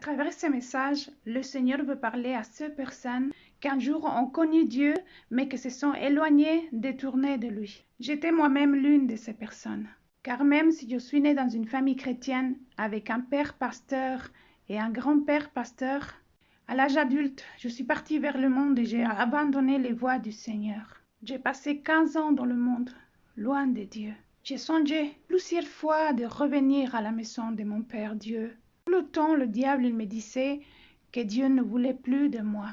travers ce message, le Seigneur veut parler à ces personnes qui un jour ont connu Dieu, mais qui se sont éloignées, détournées de lui. J'étais moi-même l'une de ces personnes. Car même si je suis née dans une famille chrétienne, avec un père pasteur et un grand-père pasteur, à l'âge adulte, je suis partie vers le monde et j'ai abandonné les voies du Seigneur. J'ai passé 15 ans dans le monde, loin de Dieu. J'ai songé plusieurs fois de revenir à la maison de mon Père Dieu. Tout le temps, le diable il me disait que Dieu ne voulait plus de moi.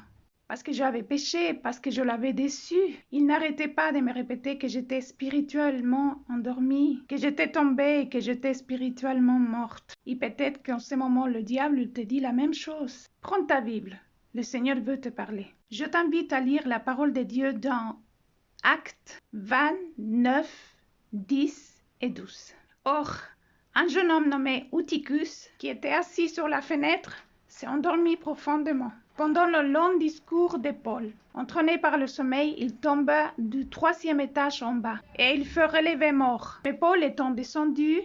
Parce que j'avais péché, parce que je l'avais déçu. Il n'arrêtait pas de me répéter que j'étais spirituellement endormie, que j'étais tombée et que j'étais spirituellement morte. Et peut-être qu'en ce moment, le diable te dit la même chose. Prends ta Bible, le Seigneur veut te parler. Je t'invite à lire la parole de Dieu dans Actes 29, 10 et 12. Or, un jeune homme nommé Eutychus, qui était assis sur la fenêtre, s'est endormi profondément. Pendant le long discours de Paul, entraîné par le sommeil, il tomba du 3e étage en bas, et il fut relevé mort. Mais Paul, étant descendu,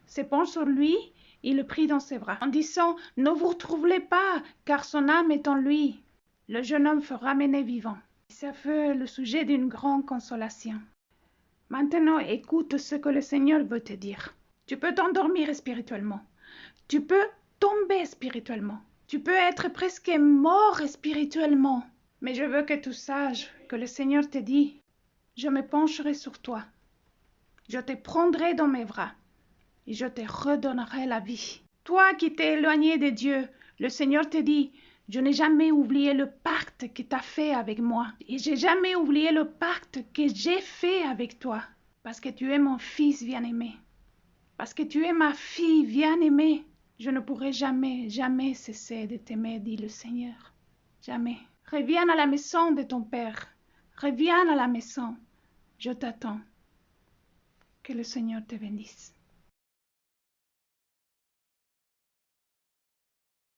se penche sur lui, il le prit dans ses bras, en disant « Ne vous troublez pas, car son âme est en lui. » Le jeune homme fut ramené vivant. Ça fut le sujet d'une grande consolation. Maintenant, écoute ce que le Seigneur veut te dire. Tu peux t'endormir spirituellement. Tu peux tomber spirituellement. Tu peux être presque mort spirituellement. Mais je veux que tu saches que le Seigneur te dit, je me pencherai sur toi. Je te prendrai dans mes bras et je te redonnerai la vie. Toi qui t'es éloigné de Dieu, le Seigneur te dit, je n'ai jamais oublié le pacte que tu as fait avec moi. Et j'ai jamais oublié le pacte que j'ai fait avec toi. Parce que tu es mon fils bien-aimé. Parce que tu es ma fille bien-aimée. Je ne pourrai jamais, jamais cesser de t'aimer, dit le Seigneur. Jamais. Reviens à la maison de ton Père. Reviens à la maison. Je t'attends. Que le Seigneur te bénisse.